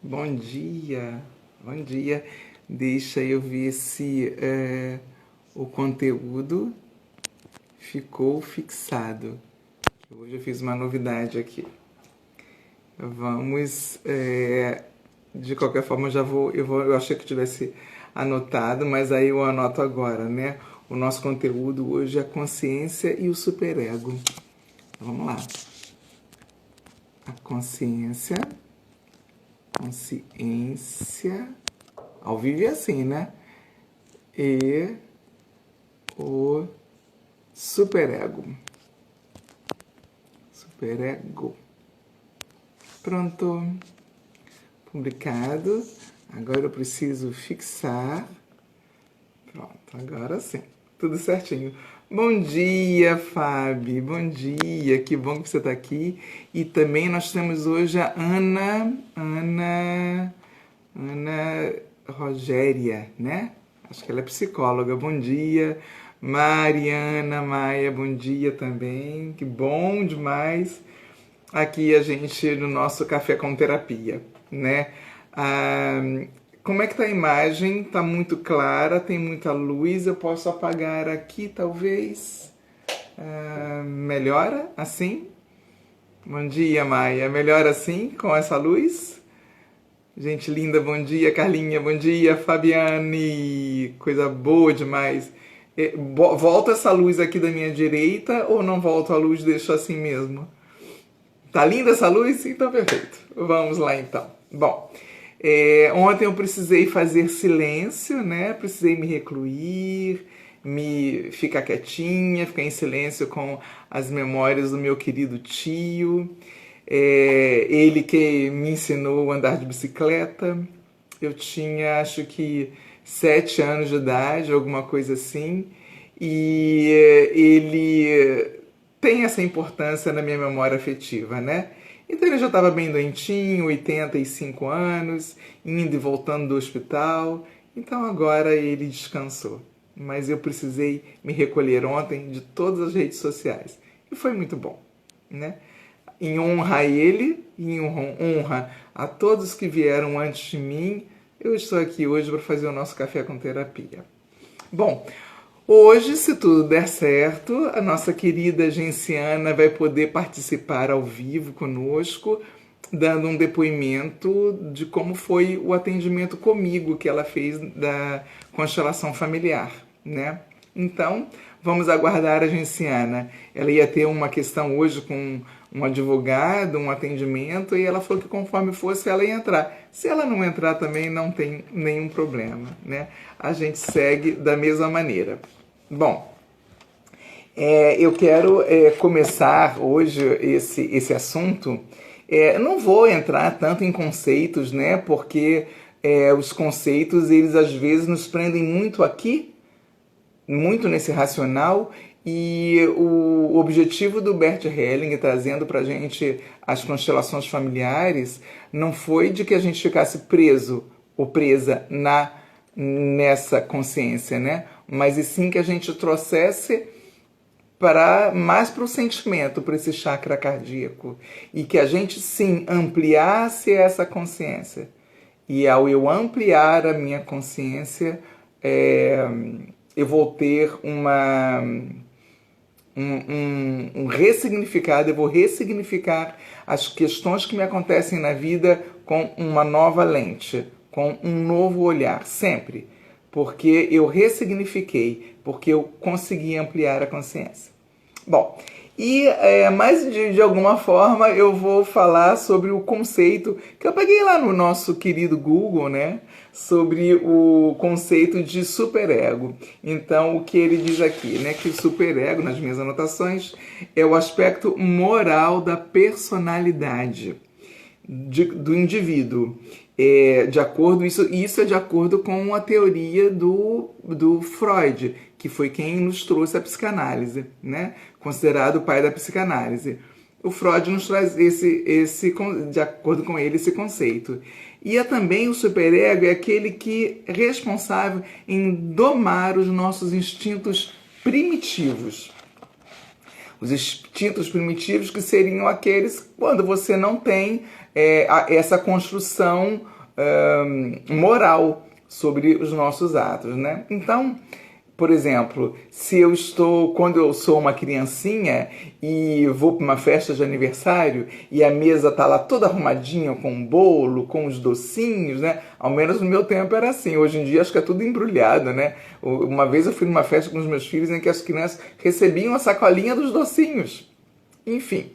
Bom dia, bom dia. Deixa eu ver se o conteúdo ficou fixado. Hoje eu fiz uma novidade aqui. Vamos, de qualquer forma, eu achei que tivesse anotado, mas aí eu anoto agora, né? O nosso conteúdo hoje é a consciência e o superego. Então, vamos lá. A consciência, ao vivo é assim, né? E o superego. Pronto. Publicado. Agora eu preciso fixar. Pronto, agora sim. Tudo certinho. Bom dia, Fábio. Bom dia. Que bom que você está aqui. E também nós temos hoje a Ana Rogéria, né? Acho que ela é psicóloga. Bom dia. Mariana Maia, bom dia também. Que bom demais. Aqui a gente no nosso Café com Terapia, né? Como é que tá a imagem? Tá muito clara, tem muita luz. Eu posso apagar aqui, talvez. Melhora assim? Bom dia, Maia. Melhora assim, com essa luz? Gente linda, bom dia, Carlinha, bom dia, Fabiane, coisa boa demais. Volta essa luz aqui da minha direita ou não volta a luz, deixo assim mesmo? Tá linda essa luz? Então perfeito. Vamos lá então. Bom, ontem eu precisei fazer silêncio, né? Precisei me recluir, me ficar quietinha, ficar em silêncio com as memórias do meu querido tio. Ele que me ensinou a andar de bicicleta. Eu tinha, acho que 7 anos de idade, alguma coisa assim. E ele tem essa importância na minha memória afetiva, né? Então ele já estava bem doentinho, 85 anos, indo e voltando do hospital. Então agora ele descansou. Mas eu precisei me recolher ontem de todas as redes sociais. E foi muito bom, né? Em honra a ele e em honra a todos que vieram antes de mim, eu estou aqui hoje para fazer o nosso Café com Terapia. Bom, hoje, se tudo der certo, a nossa querida Genciana vai poder participar ao vivo conosco, dando um depoimento de como foi o atendimento comigo que ela fez da constelação familiar, né? Então, vamos aguardar a Genciana. Ela ia ter uma questão hoje com um advogado, um atendimento, e ela falou que conforme fosse ela ia entrar. Se ela não entrar também não tem nenhum problema, né? A gente segue da mesma maneira. Bom, eu quero começar hoje esse assunto. Não vou entrar tanto em conceitos, né? Porque os conceitos, eles às vezes nos prendem muito aqui, muito nesse racional, e o objetivo do Bert Helling, trazendo para a gente as constelações familiares, não foi de que a gente ficasse preso ou presa nessa consciência, né? Mas e sim que a gente trouxesse mais para o sentimento, para esse chakra cardíaco, e que a gente sim ampliasse essa consciência. E ao eu ampliar a minha consciência, eu vou ter um ressignificado, eu vou ressignificar as questões que me acontecem na vida com uma nova lente, com um novo olhar, sempre. Porque eu ressignifiquei, porque eu consegui ampliar a consciência. Bom, mas de alguma forma eu vou falar sobre o conceito que eu peguei lá no nosso querido Google, né? Sobre o conceito de superego. Então, o que ele diz aqui, né? Que o superego, nas minhas anotações, é o aspecto moral da personalidade do indivíduo. Isso é de acordo com a teoria do Freud, que foi quem nos trouxe a psicanálise, né? Considerado o pai da psicanálise. O Freud nos traz de acordo com ele, esse conceito. E também o superego é aquele que é responsável em domar os nossos instintos primitivos. Os instintos primitivos que seriam aqueles quando você não tem essa construção moral sobre os nossos atos, né? Então, por exemplo, quando eu sou uma criancinha e vou para uma festa de aniversário e a mesa tá lá toda arrumadinha com um bolo, com os docinhos, né? Ao menos no meu tempo era assim. Hoje em dia acho que é tudo embrulhado, né? Uma vez eu fui numa festa com os meus filhos em que as crianças recebiam a sacolinha dos docinhos. Enfim,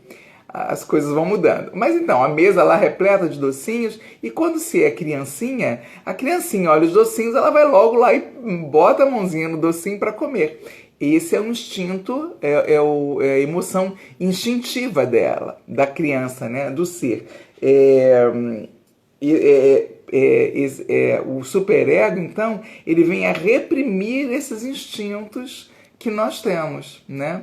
as coisas vão mudando. Mas então, a mesa lá repleta de docinhos, e quando se é criancinha, a criancinha olha os docinhos, ela vai logo lá e bota a mãozinha no docinho para comer. Esse é o instinto, é a emoção instintiva dela, da criança, né, do ser. O superego, então, ele vem a reprimir esses instintos que nós temos, né?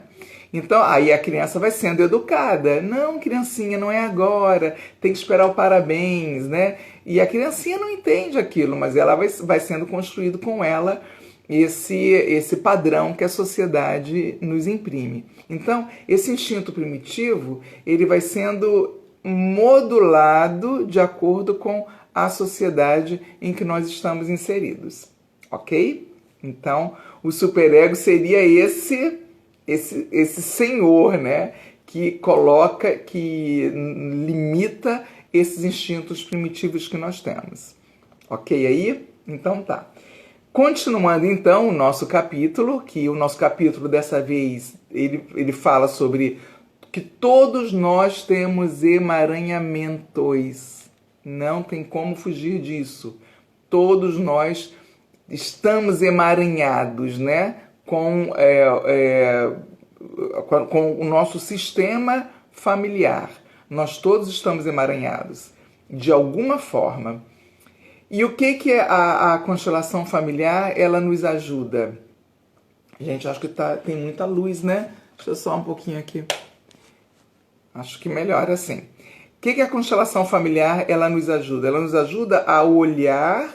Então, aí a criança vai sendo educada. Não, criancinha, não é agora. Tem que esperar o parabéns, né? E a criancinha não entende aquilo, mas ela vai sendo construído com ela esse padrão que a sociedade nos imprime. Então, esse instinto primitivo, ele vai sendo modulado de acordo com a sociedade em que nós estamos inseridos. Ok? Então, o superego seria esse senhor, né, que limita esses instintos primitivos que nós temos. Ok aí? Então tá. Continuando então o nosso capítulo, que o nosso capítulo dessa vez, ele fala sobre que todos nós temos emaranhamentos. Não tem como fugir disso. Todos nós estamos emaranhados, né? Com o nosso sistema familiar. Nós todos estamos emaranhados, de alguma forma. E o que é a constelação familiar? Ela nos ajuda. Gente, acho que tem muita luz, né? Deixa eu só um pouquinho aqui. Acho que melhor assim. O que é a constelação familiar? Ela nos ajuda. Ela nos ajuda a olhar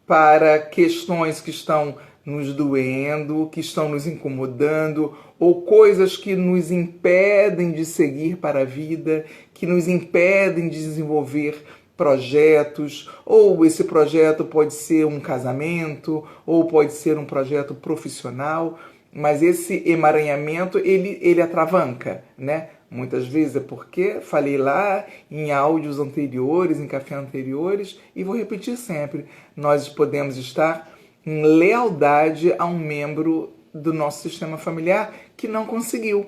para questões que estão nos doendo, que estão nos incomodando, ou coisas que nos impedem de seguir para a vida, que nos impedem de desenvolver projetos, ou esse projeto pode ser um casamento, ou pode ser um projeto profissional, mas esse emaranhamento, ele atravanca, né? Muitas vezes é porque falei lá em áudios anteriores, em café anteriores, e vou repetir sempre, nós podemos estar em lealdade a um membro do nosso sistema familiar que não conseguiu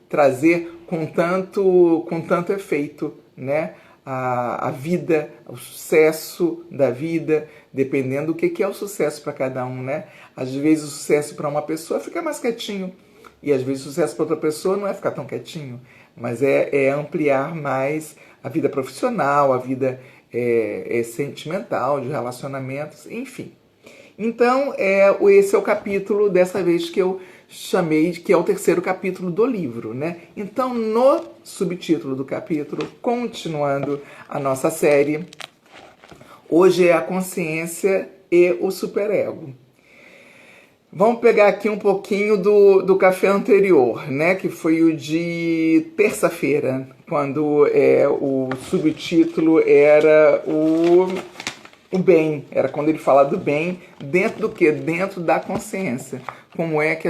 trazer com tanto efeito, né, a vida, o sucesso da vida, dependendo do que é o sucesso para cada um, né? Às vezes o sucesso para uma pessoa é ficar mais quietinho, e às vezes o sucesso para outra pessoa não é ficar tão quietinho, mas é ampliar mais a vida profissional, a vida sentimental, de relacionamentos, enfim. Então, esse é o capítulo, dessa vez, que eu chamei, que é o terceiro capítulo do livro, né? Então, no subtítulo do capítulo, continuando a nossa série, hoje é a consciência e o superego. Vamos pegar aqui um pouquinho do café anterior, né? Que foi o de terça-feira, quando o subtítulo era o bem. Era quando ele fala do bem, dentro do quê? Dentro da consciência. Como é que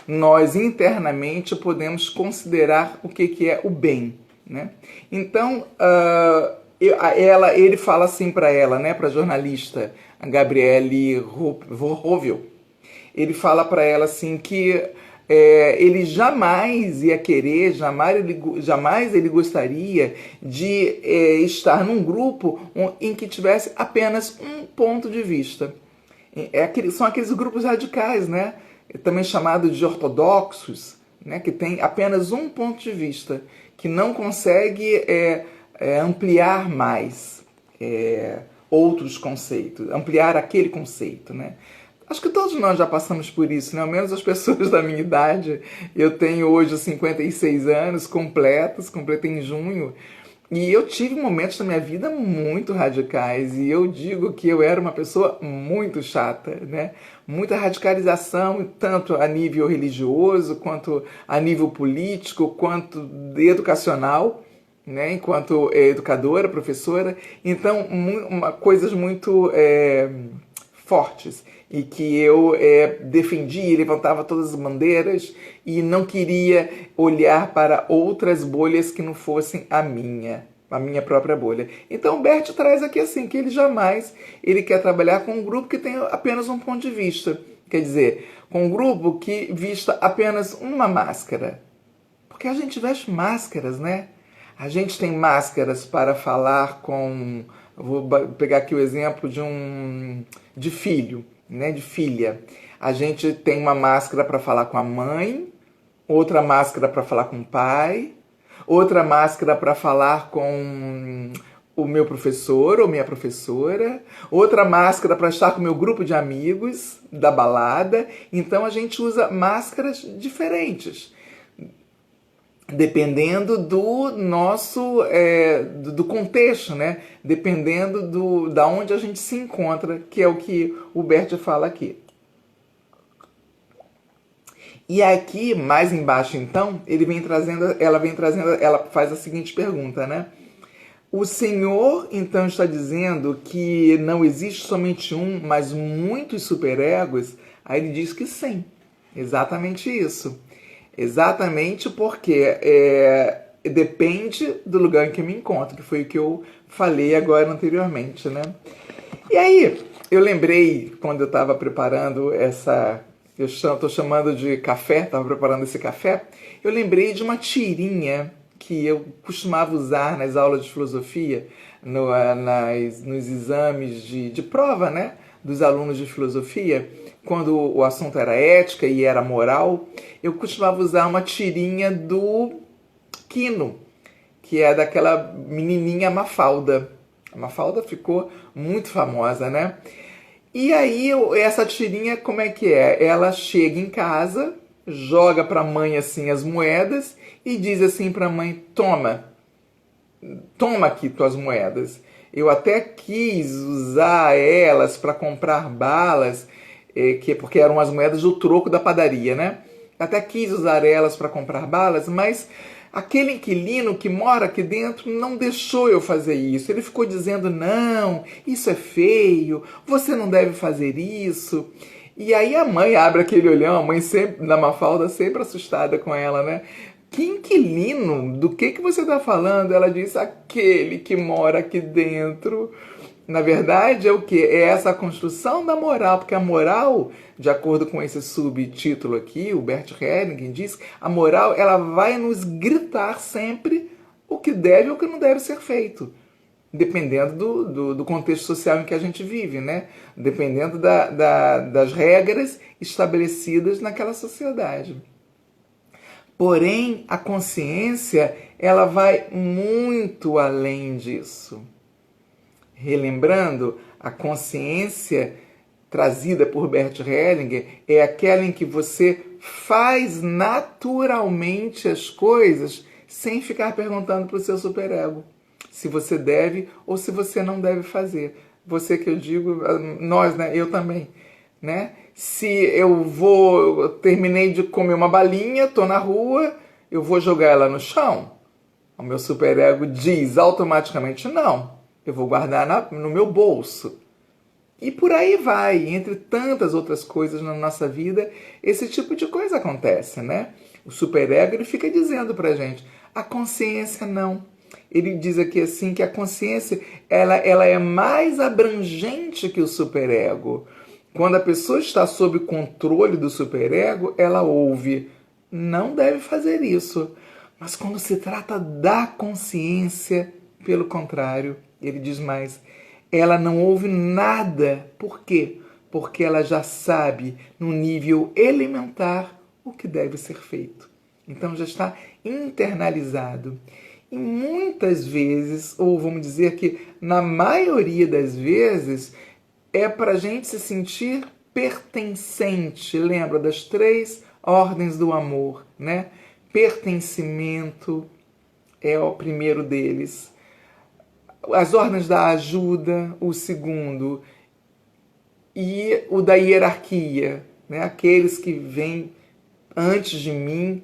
nós internamente podemos considerar o que é o bem, né? Então, ele fala assim para ela, né? Para a jornalista, a Gabriele Rovio. Ele fala para ela assim que ele jamais ia querer, jamais ele gostaria de estar num grupo em que tivesse apenas um ponto de vista. São aqueles grupos radicais, né? Também chamados de ortodoxos, né? Que tem apenas um ponto de vista, que não consegue ampliar mais outros conceitos, ampliar aquele conceito, né? Acho que todos nós já passamos por isso, né? Ao menos as pessoas da minha idade. Eu tenho hoje 56 anos completos, completei em junho. E eu tive momentos na minha vida muito radicais. E eu digo que eu era uma pessoa muito chata, né? Muita radicalização, tanto a nível religioso, quanto a nível político, quanto educacional. né, enquanto educadora, professora. Então, coisas muito fortes e que eu defendia, levantava todas as bandeiras e não queria olhar para outras bolhas que não fossem a minha própria bolha. Então o Bert traz aqui assim, que ele quer trabalhar com um grupo que tem apenas um ponto de vista. Quer dizer, com um grupo que vista apenas uma máscara. Porque a gente veste máscaras, né? A gente tem máscaras para falar com... Vou pegar aqui o exemplo de filho, né? De filha. A gente tem uma máscara para falar com a mãe, outra máscara para falar com o pai, outra máscara para falar com o meu professor ou minha professora, outra máscara para estar com o meu grupo de amigos da balada. Então a gente usa máscaras diferentes, dependendo do nosso do contexto, né? Dependendo da onde a gente se encontra, que é o que o Bert fala aqui. E aqui, mais embaixo, então, ela faz a seguinte pergunta, né? O Senhor, então, está dizendo que não existe somente um, mas muitos superegos? Aí ele diz que sim, exatamente isso. Exatamente porque depende do lugar em que eu me encontro, que foi o que eu falei agora anteriormente, né? E aí, eu lembrei, quando eu estava preparando eu estou chamando de café, estava preparando esse café, eu lembrei de uma tirinha que eu costumava usar nas aulas de filosofia, nos exames de prova, né, dos alunos de filosofia, quando o assunto era ética e era moral, eu costumava usar uma tirinha do Quino, que é daquela menininha Mafalda. A Mafalda ficou muito famosa, né? E aí, essa tirinha, como é que é? Ela chega em casa, joga para a mãe assim as moedas e diz assim para a mãe: toma aqui tuas moedas. Eu até quis usar elas para comprar balas, porque eram as moedas do troco da padaria, né? Até quis usar elas para comprar balas, mas aquele inquilino que mora aqui dentro não deixou eu fazer isso. Ele ficou dizendo: não, isso é feio, você não deve fazer isso. E aí a mãe abre aquele olhão, a mãe sempre, na Mafalda, sempre assustada com ela, né? Que inquilino? Do que você está falando? Ela diz: aquele que mora aqui dentro. Na verdade, é o quê? É essa construção da moral, porque a moral, de acordo com esse subtítulo aqui, o Bert Hellinger diz, a moral ela vai nos gritar sempre o que deve ou o que não deve ser feito, dependendo do contexto social em que a gente vive, né? Dependendo das regras estabelecidas naquela sociedade. Porém, a consciência ela vai muito além disso. Relembrando, a consciência trazida por Bert Hellinger é aquela em que você faz naturalmente as coisas sem ficar perguntando para o seu superego se você deve ou se você não deve fazer. Você que eu digo, nós, né? Eu também, né? Se eu terminei de comer uma balinha, tô na rua, eu vou jogar ela no chão? O meu superego diz automaticamente não. Eu vou guardar no meu bolso. E por aí vai, entre tantas outras coisas na nossa vida, esse tipo de coisa acontece, né? O superego ele fica dizendo pra gente, a consciência não. Ele diz aqui assim que a consciência ela é mais abrangente que o superego. Quando a pessoa está sob controle do superego, ela ouve, não deve fazer isso. Mas quando se trata da consciência, pelo contrário, ele diz mais, ela não ouve nada. Por quê? Porque ela já sabe, no nível elementar, o que deve ser feito. Então já está internalizado. E muitas vezes, ou vamos dizer que na maioria das vezes, é para a gente se sentir pertencente. Lembra das 3 ordens do amor, né? Pertencimento é o primeiro deles. As ordens da ajuda, o segundo, e o da hierarquia, né? Aqueles que vêm antes de mim,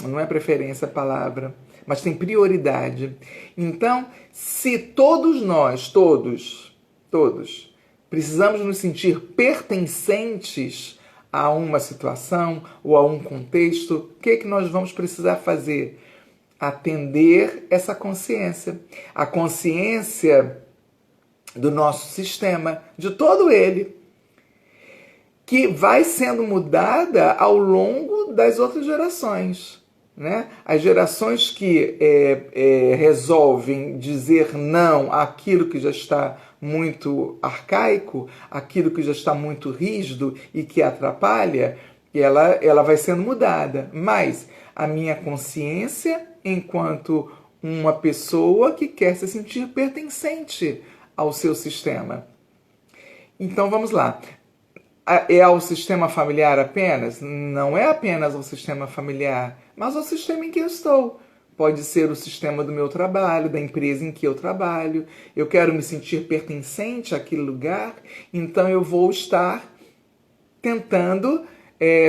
não é preferência a palavra, mas tem prioridade. Então, se todos nós, todos, precisamos nos sentir pertencentes a uma situação ou a um contexto, o que nós vamos precisar fazer? Atender essa consciência. A consciência do nosso sistema, de todo ele, que vai sendo mudada ao longo das outras gerações. Né? As gerações que resolvem dizer não àquilo que já está muito arcaico, aquilo que já está muito rígido e que atrapalha, ela vai sendo mudada. Mas a minha consciência, enquanto uma pessoa que quer se sentir pertencente ao seu sistema. Então vamos lá. É ao sistema familiar apenas? Não é apenas ao sistema familiar, mas ao sistema em que eu estou. Pode ser o sistema do meu trabalho, da empresa em que eu trabalho. Eu quero me sentir pertencente àquele lugar, então eu vou estar tentando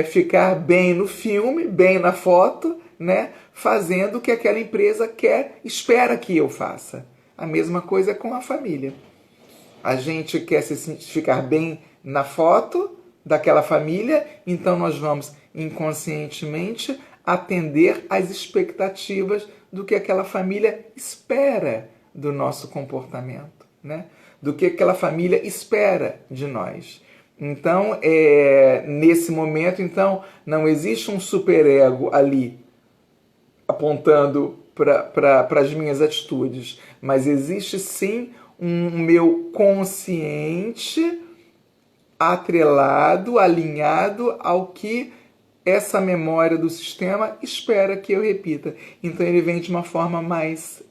ficar bem no filme, bem na foto, né? Fazendo o que aquela empresa espera que eu faça. A mesma coisa com a família. A gente quer ficar bem na foto daquela família, então nós vamos inconscientemente atender às expectativas do que aquela família espera do nosso comportamento, né? Do que aquela família espera de nós. Então, nesse momento, então, não existe um superego ali apontando para as minhas atitudes, mas existe sim um meu consciente atrelado, alinhado ao que essa memória do sistema espera que eu repita. Então ele vem de uma forma mais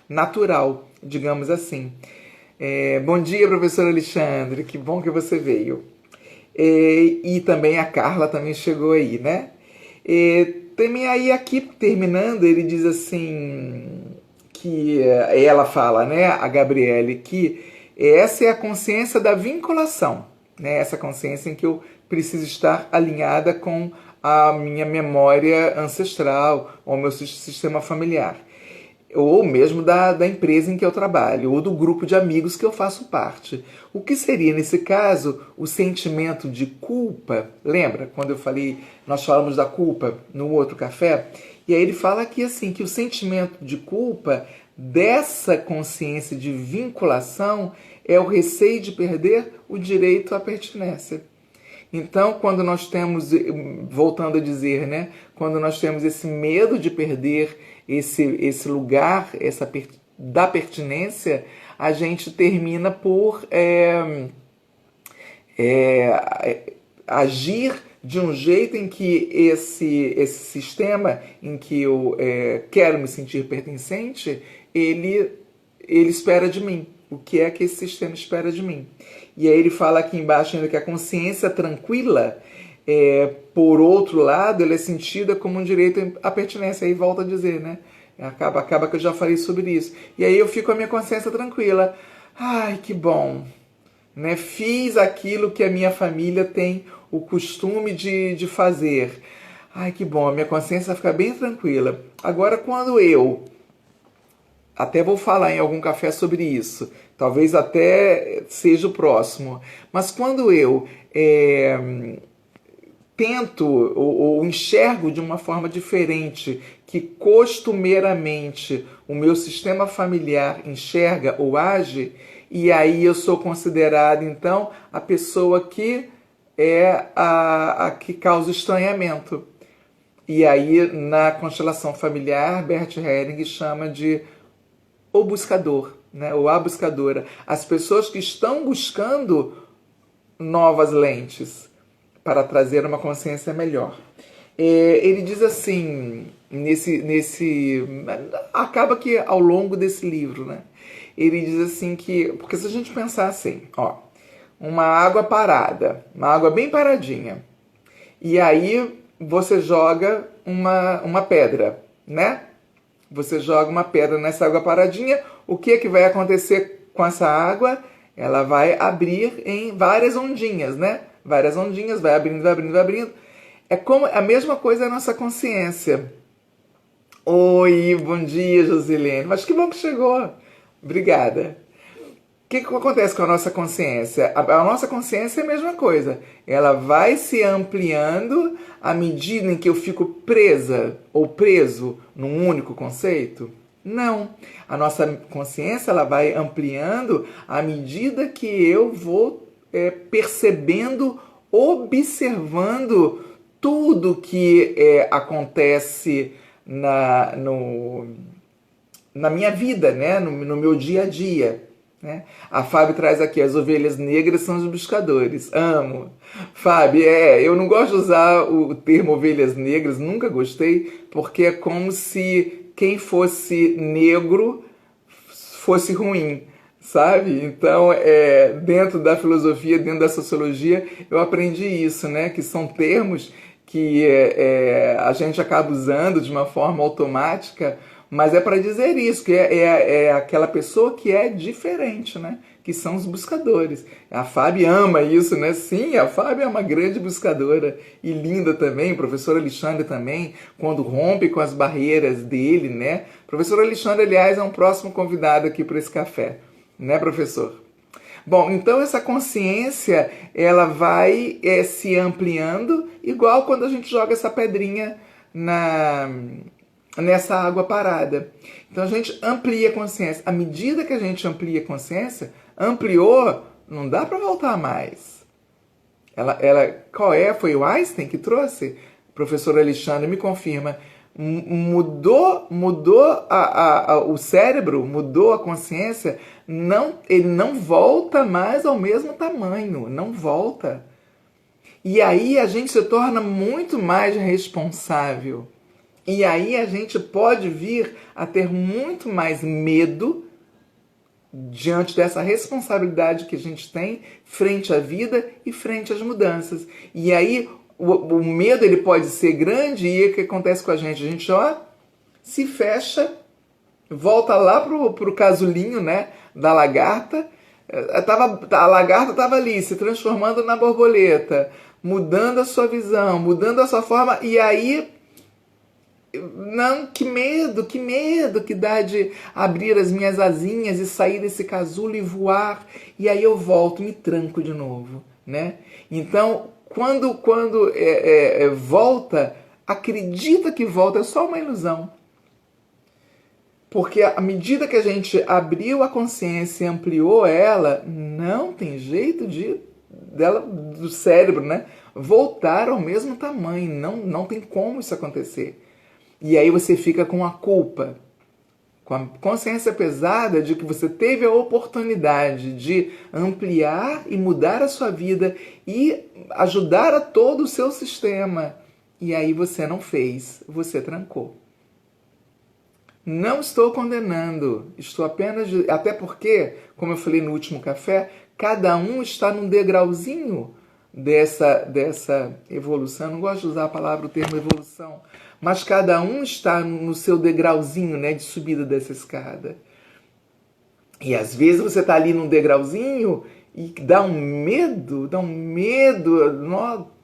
natural, digamos assim. Bom dia, professor Alexandre, que bom que você veio. E também a Carla também chegou aí, né? Também aí aqui, terminando, ele diz assim, que ela fala, né, a Gabriele, que essa é a consciência da vinculação, né? Essa consciência em que eu preciso estar alinhada com a minha memória ancestral, ou meu sistema familiar, ou mesmo da empresa em que eu trabalho, ou do grupo de amigos que eu faço parte. O que seria, nesse caso, o sentimento de culpa? Lembra quando eu falei, nós falamos da culpa no outro café? E aí ele fala aqui assim, que o sentimento de culpa dessa consciência de vinculação é o receio de perder o direito à pertinência. Então, quando nós temos, voltando a dizer, né, quando nós temos esse medo de perder esse lugar, da pertinência, a gente termina por agir de um jeito em que esse sistema em que eu quero me sentir pertencente, ele espera de mim. O que é que esse sistema espera de mim? E aí ele fala aqui embaixo ainda que a consciência tranquila, por outro lado, ela é sentida como um direito à pertinência. Aí volta a dizer, né? Acaba que eu já falei sobre isso. E aí eu fico com a minha consciência tranquila. Ai, que bom! Né? Fiz aquilo que a minha família tem o costume de fazer. Ai, que bom, a minha consciência fica bem tranquila. Agora, quando eu... Até vou falar em algum café sobre isso. Talvez até seja o próximo. Mas quando eu tento ou enxergo de uma forma diferente que costumeiramente o meu sistema familiar enxerga ou age, e aí eu sou considerado, então, a pessoa que é a que causa estranhamento. E aí, na constelação familiar, Bert Helling chama de o buscador, né? Ou a buscadora. As pessoas que estão buscando novas lentes para trazer uma consciência melhor. Ele diz assim, acaba que ao longo desse livro, né? Ele diz assim que, porque se a gente pensar assim, ó, uma água parada, uma água bem paradinha, e aí você joga uma pedra, né? Você joga uma pedra nessa água paradinha, o que é que vai acontecer com essa água? Ela vai abrir em várias ondinhas, né? Várias ondinhas, vai abrindo, vai abrindo, vai abrindo. É como a mesma coisa a nossa consciência. Oi, bom dia, Josilene. Mas que bom que chegou. Obrigada. O que acontece com a nossa consciência? A nossa consciência é a mesma coisa. Ela vai se ampliando à medida em que eu fico presa ou preso num único conceito? Não. A nossa consciência ela vai ampliando à medida que eu vou percebendo, observando tudo que acontece na minha vida, né? no meu dia a dia. Né? A Fábio traz aqui, as ovelhas negras são os buscadores. Amo. Fábio, eu não gosto de usar o termo ovelhas negras, nunca gostei, porque é como se quem fosse negro fosse ruim, sabe? Então, dentro da filosofia, dentro da sociologia, eu aprendi isso, né? Que são termos que a gente acaba usando de uma forma automática, mas é para dizer isso, que é aquela pessoa que é diferente, né? Que são os buscadores. A Fábio ama isso, né? Sim, a Fábio é uma grande buscadora e linda também, o professor Alexandre também, quando rompe com as barreiras dele, né? O professor Alexandre, aliás, é um próximo convidado aqui para esse café, né, professor? Bom, então essa consciência, ela vai se ampliando, igual quando a gente joga essa pedrinha nessa água parada. Então a gente amplia a consciência. À medida que a gente amplia a consciência, ampliou, não dá para voltar mais. Qual foi o Einstein que trouxe? O professor Alexandre me confirma. Mudou o cérebro, mudou a consciência, ele não volta mais ao mesmo tamanho, não volta. E aí a gente se torna muito mais responsável. E aí a gente pode vir a ter muito mais medo diante dessa responsabilidade que a gente tem frente à vida e frente às mudanças. E aí o medo ele pode ser grande e o que acontece com a gente? A gente se fecha, volta lá pro casulinho, né, da lagarta. A lagarta estava ali se transformando na borboleta, mudando a sua visão, mudando a sua forma, e aí não, que medo que dá de abrir as minhas asinhas e sair desse casulo e voar, e aí eu volto, me tranco de novo, né? Então, quando volta, acredita que volta, é só uma ilusão. Porque à medida que a gente abriu a consciência e ampliou ela, não tem jeito dela, do cérebro, né, voltar ao mesmo tamanho. Não tem como isso acontecer. E aí você fica com a culpa, com a consciência pesada de que você teve a oportunidade de ampliar e mudar a sua vida e ajudar a todo o seu sistema. E aí você não fez, você trancou. Não estou condenando, estou apenas... Até porque, como eu falei no último café, cada um está num degrauzinho dessa evolução. Eu não gosto de usar o termo evolução, mas cada um está no seu degrauzinho, né, de subida dessa escada. E às vezes você está ali num degrauzinho e dá um medo,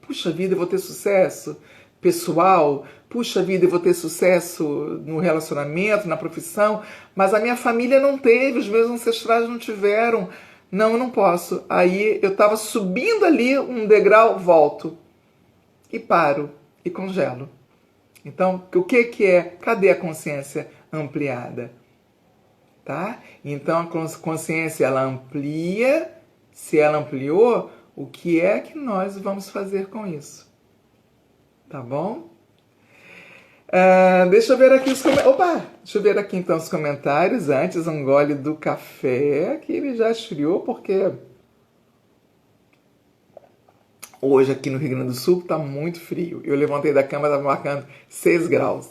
puxa vida, eu vou ter sucesso pessoal, puxa vida, eu vou ter sucesso no relacionamento, na profissão, mas a minha família não teve, os meus ancestrais não tiveram. Não, eu não posso. Aí eu estava subindo ali um degrau, volto e paro e congelo. Então, o que é? Cadê a consciência ampliada? Tá? Então, a consciência ela amplia. Se ela ampliou, o que é que nós vamos fazer com isso? Tá bom? Deixa eu ver aqui os comentários. Opa! Deixa eu ver aqui então os comentários. Antes, um gole do café, que ele já esfriou, porque hoje aqui no Rio Grande do Sul está muito frio. Eu levantei da cama, estava marcando 6 graus.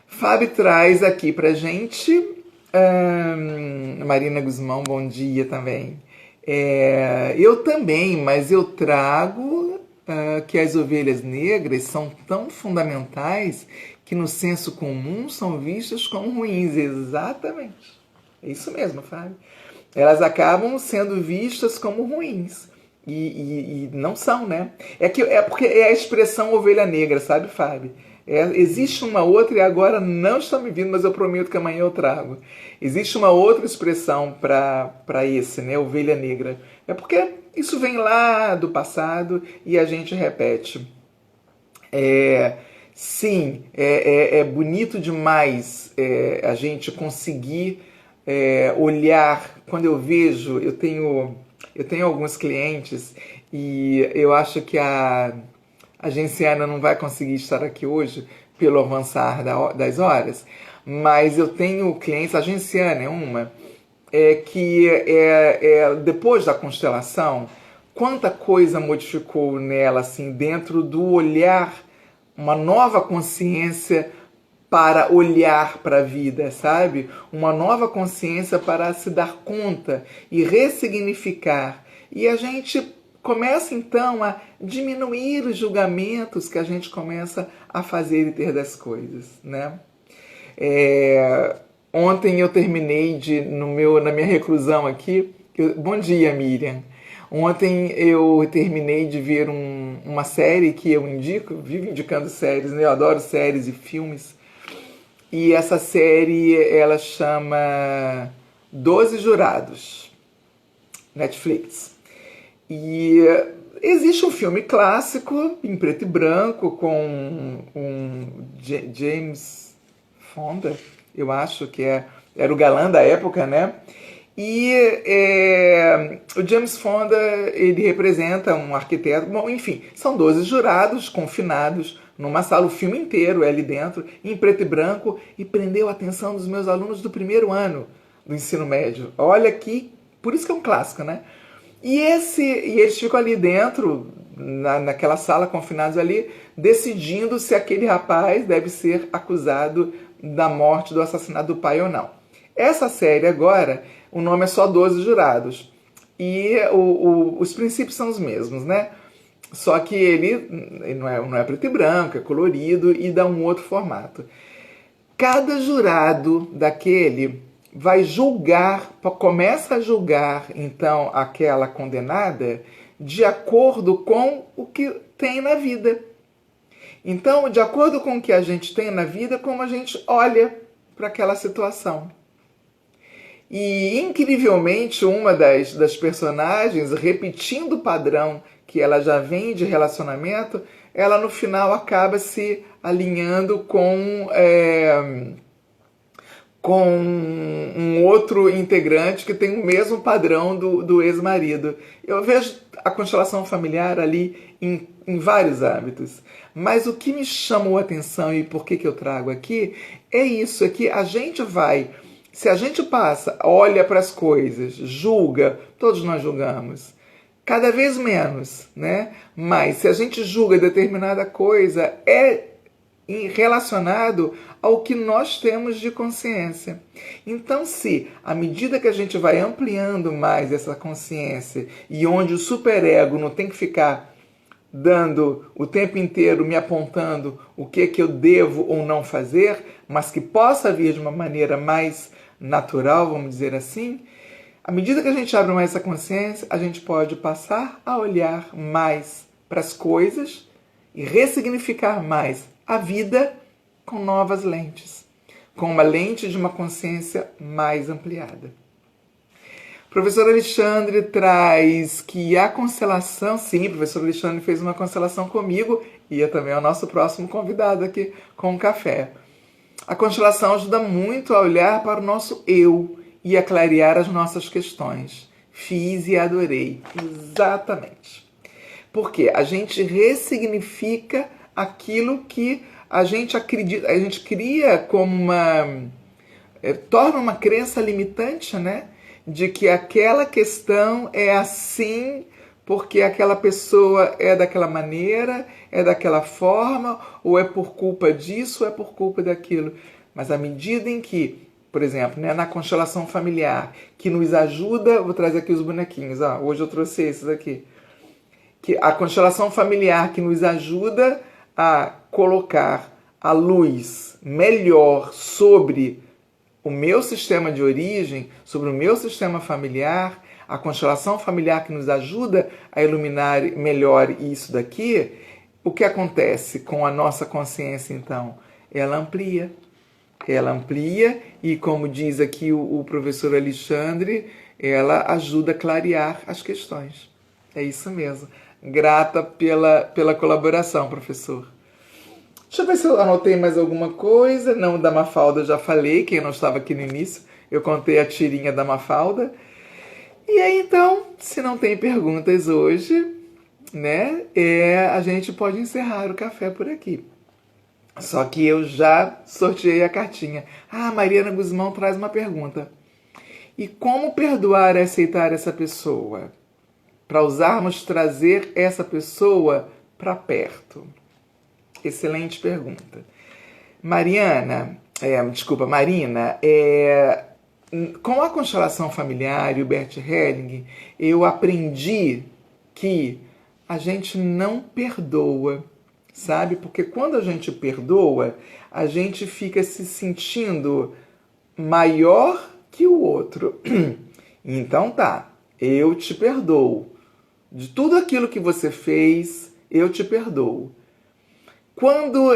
Fábio traz aqui pra gente. Marina Guzmão, bom dia também. Eu também, mas eu trago que as ovelhas negras são tão fundamentais que no senso comum são vistas como ruins. Exatamente. É isso mesmo, Fábio. Elas acabam sendo vistas como ruins. e não são, né? É porque é a expressão ovelha negra, sabe, Fábio? Existe uma outra, e agora não está me vindo, mas eu prometo que amanhã eu trago. Existe uma outra expressão para esse, né? Ovelha negra. É porque isso vem lá do passado e a gente repete. Sim, é bonito demais a gente conseguir olhar. Quando eu vejo, eu tenho alguns clientes e eu acho que a Genciana não vai conseguir estar aqui hoje pelo avançar das horas, mas eu tenho clientes, a Genciana é uma, que depois da constelação, quanta coisa modificou nela, assim, dentro do olhar, uma nova consciência para olhar para a vida, sabe? Uma nova consciência para se dar conta e ressignificar. E a gente começa então a diminuir os julgamentos que a gente começa a fazer e ter das coisas, né? Ontem eu terminei na minha reclusão aqui. Bom dia, Miriam. Ontem eu terminei de ver uma série que eu indico, vivo indicando séries, né? Eu adoro séries e filmes. E essa série, ela chama Doze Jurados, Netflix. E existe um filme clássico, em preto e branco, com James Fonda, eu acho que era o galã da época, né? E o James Fonda, ele representa um arquiteto. Bom, enfim, são 12 jurados confinados numa sala, o filme inteiro é ali dentro, em preto e branco, e prendeu a atenção dos meus alunos do primeiro ano do ensino médio. Olha aqui, por isso que é um clássico, né? E eles ficam ali dentro, naquela sala, confinados ali, decidindo se aquele rapaz deve ser acusado da morte, do assassinato do pai ou não. Essa série agora, o nome é só 12 Jurados. E os princípios são os mesmos, né? Só que ele não é preto e branco, é colorido e dá um outro formato. Cada jurado daquele vai julgar, começa a julgar, então, aquela condenada de acordo com o que tem na vida. Então, de acordo com o que a gente tem na vida, como a gente olha para aquela situação. E, incrivelmente, uma das personagens, repetindo o padrão que ela já vem de relacionamento, ela no final acaba se alinhando com um outro integrante que tem o mesmo padrão do ex-marido. Eu vejo a constelação familiar ali em vários hábitos. Mas o que me chamou a atenção e por que eu trago aqui é isso, é que a gente vai, se a gente passa, olha para as coisas, julga, todos nós julgamos, cada vez menos, né? Mas se a gente julga determinada coisa, é relacionado ao que nós temos de consciência. Então, se à medida que a gente vai ampliando mais essa consciência e onde o superego não tem que ficar dando o tempo inteiro, me apontando o que eu devo ou não fazer, mas que possa vir de uma maneira mais natural, vamos dizer assim, à medida que a gente abre mais essa consciência, a gente pode passar a olhar mais para as coisas e ressignificar mais a vida com novas lentes, com uma lente de uma consciência mais ampliada. O professor Alexandre traz que a constelação, sim, o professor Alexandre fez uma constelação comigo e é também o nosso próximo convidado aqui com o café. A constelação ajuda muito a olhar para o nosso eu e a clarear as nossas questões. Fiz e adorei. Exatamente. Porque a gente ressignifica aquilo que a gente acredita, a gente cria como torna uma crença limitante, né? De que aquela questão é assim porque aquela pessoa é daquela maneira, é daquela forma, ou é por culpa disso, ou é por culpa daquilo. Mas à medida em que, por exemplo, né, na constelação familiar, que nos ajuda, vou trazer aqui os bonequinhos, ó, hoje eu trouxe esses aqui, que a constelação familiar que nos ajuda a colocar a luz melhor sobre o meu sistema de origem, sobre o meu sistema familiar, a constelação familiar que nos ajuda a iluminar melhor isso daqui, o que acontece com a nossa consciência, então? Ela amplia. Ela amplia e, como diz aqui o professor Alexandre, ela ajuda a clarear as questões. É isso mesmo. Grata pela colaboração, professor. Deixa eu ver se eu anotei mais alguma coisa. Não, da Mafalda eu já falei, quem não estava aqui no início, eu contei a tirinha da Mafalda. E aí, então, se não tem perguntas hoje, né, a gente pode encerrar o café por aqui. Só que eu já sorteei a cartinha. Ah, Mariana Guzmão traz uma pergunta. E como perdoar e aceitar essa pessoa? Para usarmos trazer essa pessoa para perto. Excelente pergunta. Marina, com a constelação familiar e o Bert Helling, eu aprendi que a gente não perdoa, sabe? Porque quando a gente perdoa, a gente fica se sentindo maior que o outro. Então tá, eu te perdoo. De tudo aquilo que você fez, eu te perdoo. Quando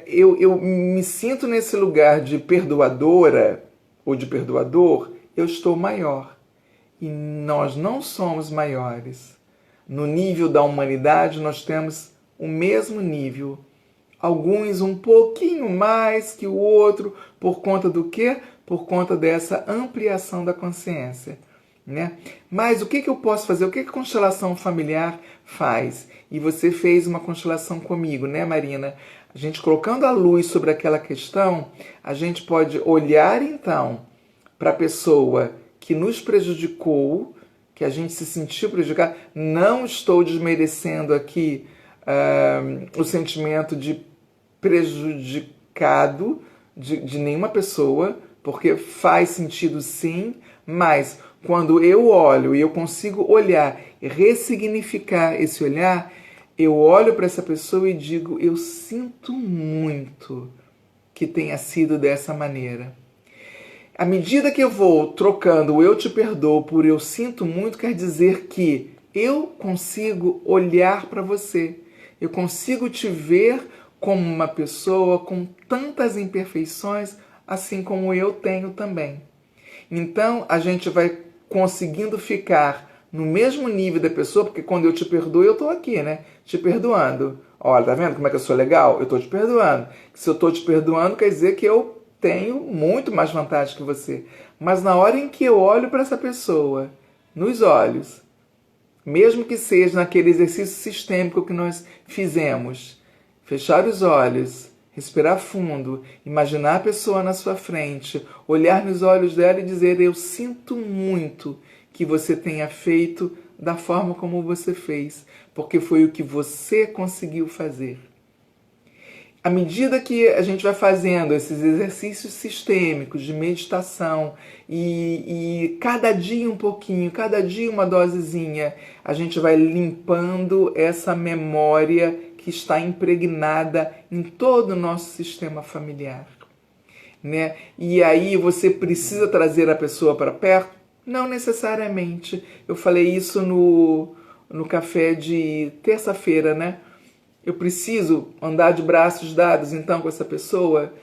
eu me sinto nesse lugar de perdoadora ou de perdoador, eu estou maior. E nós não somos maiores. No nível da humanidade, nós temos o mesmo nível. Alguns um pouquinho mais que o outro, por conta do quê? Por conta dessa ampliação da consciência. Né? Mas o que eu posso fazer? O que a constelação familiar faz? E você fez uma constelação comigo, né, Marina? A gente colocando a luz sobre aquela questão, a gente pode olhar então para a pessoa que nos prejudicou, que a gente se sentiu prejudicado. Não estou desmerecendo aqui o sentimento de prejudicado de nenhuma pessoa, porque faz sentido sim, mas quando eu olho e eu consigo olhar e ressignificar esse olhar, eu olho para essa pessoa e digo, eu sinto muito que tenha sido dessa maneira. À medida que eu vou trocando o eu te perdoo por eu sinto muito, quer dizer que eu consigo olhar para você. Eu consigo te ver como uma pessoa com tantas imperfeições, assim como eu tenho também. Então, a gente vai conseguindo ficar no mesmo nível da pessoa, porque quando eu te perdoo, eu estou aqui, né? Te perdoando. Olha, tá vendo como é que eu sou legal? Eu estou te perdoando. Se eu estou te perdoando, quer dizer que eu tenho muito mais vantagem que você. Mas na hora em que eu olho para essa pessoa, nos olhos, mesmo que seja naquele exercício sistêmico que nós fizemos, fechar os olhos, respirar fundo, imaginar a pessoa na sua frente, olhar nos olhos dela e dizer, eu sinto muito que você tenha feito da forma como você fez, porque foi o que você conseguiu fazer. À medida que a gente vai fazendo esses exercícios sistêmicos de meditação e cada dia um pouquinho, cada dia uma dosezinha, a gente vai limpando essa memória que está impregnada em todo o nosso sistema familiar. Né? E aí você precisa trazer a pessoa para perto? Não necessariamente. Eu falei isso no café de terça-feira, né? Eu preciso andar de braços dados, então, com essa pessoa?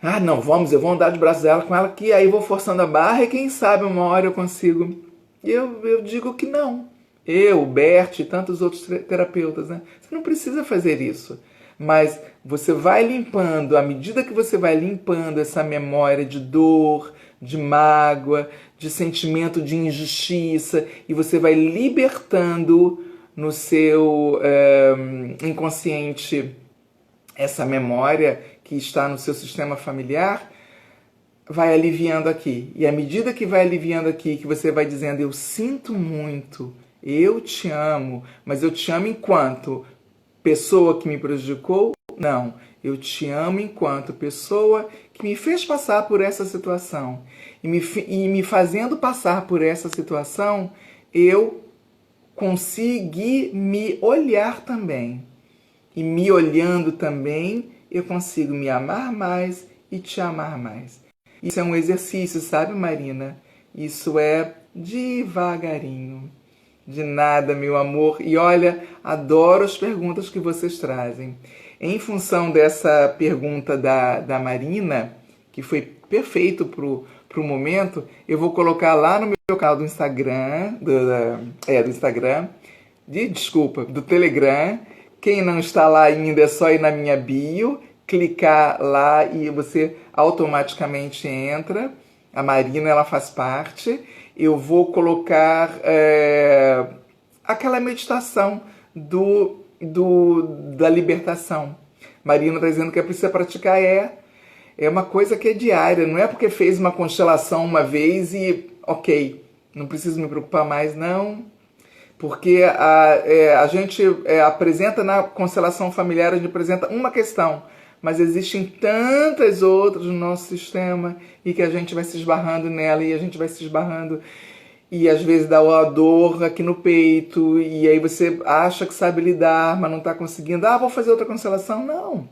Ah, não, eu vou andar de braços dados com ela, que aí vou forçando a barra e quem sabe uma hora eu consigo. Eu digo que não. Eu, o Bert e tantos outros terapeutas, né? Você não precisa fazer isso. Mas você vai limpando, à medida que você vai limpando essa memória de dor, de mágoa, de sentimento de injustiça, e você vai libertando no seu inconsciente essa memória que está no seu sistema familiar, vai aliviando aqui. E à medida que vai aliviando aqui, que você vai dizendo, eu sinto muito, eu te amo, mas eu te amo enquanto pessoa que me prejudicou? Não, eu te amo enquanto pessoa que me fez passar por essa situação. E me fazendo passar por essa situação, eu consegui me olhar também. E me olhando também, eu consigo me amar mais e te amar mais. Isso é um exercício, sabe, Marina? Isso é devagarinho. De nada, meu amor. E olha, adoro as perguntas que vocês trazem. Em função dessa pergunta da Marina, que foi perfeito pro momento, eu vou colocar lá no meu canal do Instagram, do Instagram, desculpa, do Telegram. Quem não está lá ainda é só ir na minha bio, clicar lá e você automaticamente entra. A Marina, ela faz parte. Eu vou colocar aquela meditação da libertação. Marina está dizendo que precisa praticar. É uma coisa que é diária. Não é porque fez uma constelação uma vez e, ok, não preciso me preocupar mais, não. Porque a gente apresenta na constelação familiar, a gente apresenta uma questão, mas existem tantas outras no nosso sistema e que a gente vai se esbarrando nela e a gente vai se esbarrando e às vezes dá uma dor aqui no peito e aí você acha que sabe lidar, mas não está conseguindo. Ah, vou fazer outra constelação? Não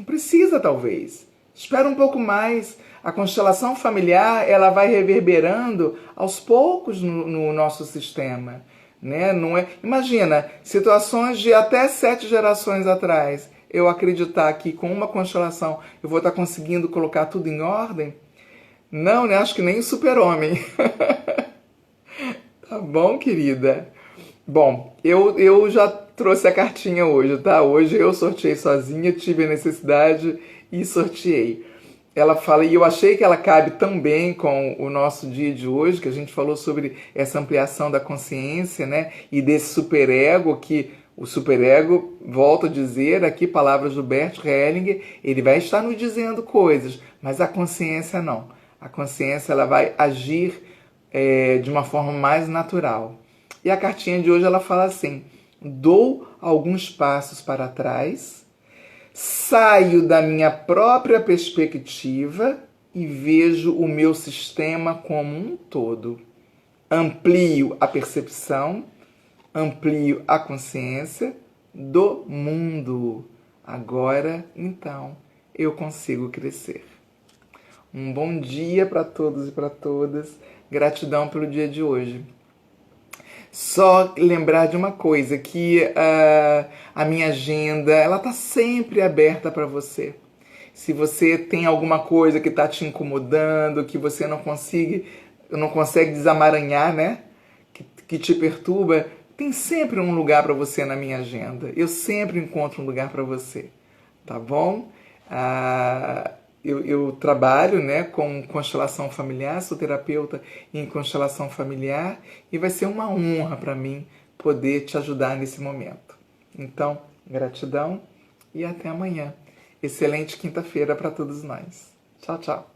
precisa talvez. Espera um pouco mais. A constelação familiar ela vai reverberando aos poucos no nosso sistema. Né? Não é... Imagina, situações de até 7 gerações atrás, eu acreditar que com uma constelação eu vou estar conseguindo colocar tudo em ordem? Não, né? Acho que nem o super-homem. Tá bom, querida? Bom, eu já trouxe a cartinha hoje, tá? Hoje eu sorteei sozinha, tive a necessidade e sorteei. Ela fala, e eu achei que ela cabe também com o nosso dia de hoje, que a gente falou sobre essa ampliação da consciência, né? E desse superego, que o superego, volto a dizer aqui, palavras do Bert Hellinger, ele vai estar nos dizendo coisas, mas a consciência não. A consciência ela vai agir de uma forma mais natural. E a cartinha de hoje ela fala assim, dou alguns passos para trás, saio da minha própria perspectiva e vejo o meu sistema como um todo. Amplio a percepção, amplio a consciência do mundo. Agora, então, eu consigo crescer. Um bom dia para todos e para todas. Gratidão pelo dia de hoje. Só lembrar de uma coisa, que a minha agenda ela está sempre aberta para você. Se você tem alguma coisa que está te incomodando, que você não consegue desamaranhar, né? Que te perturba, tem sempre um lugar para você na minha agenda. Eu sempre encontro um lugar para você, tá bom? Eu trabalho, né, com constelação familiar, sou terapeuta em constelação familiar e vai ser uma honra para mim poder te ajudar nesse momento. Então, gratidão e até amanhã. Excelente quinta-feira para todos nós. Tchau, tchau.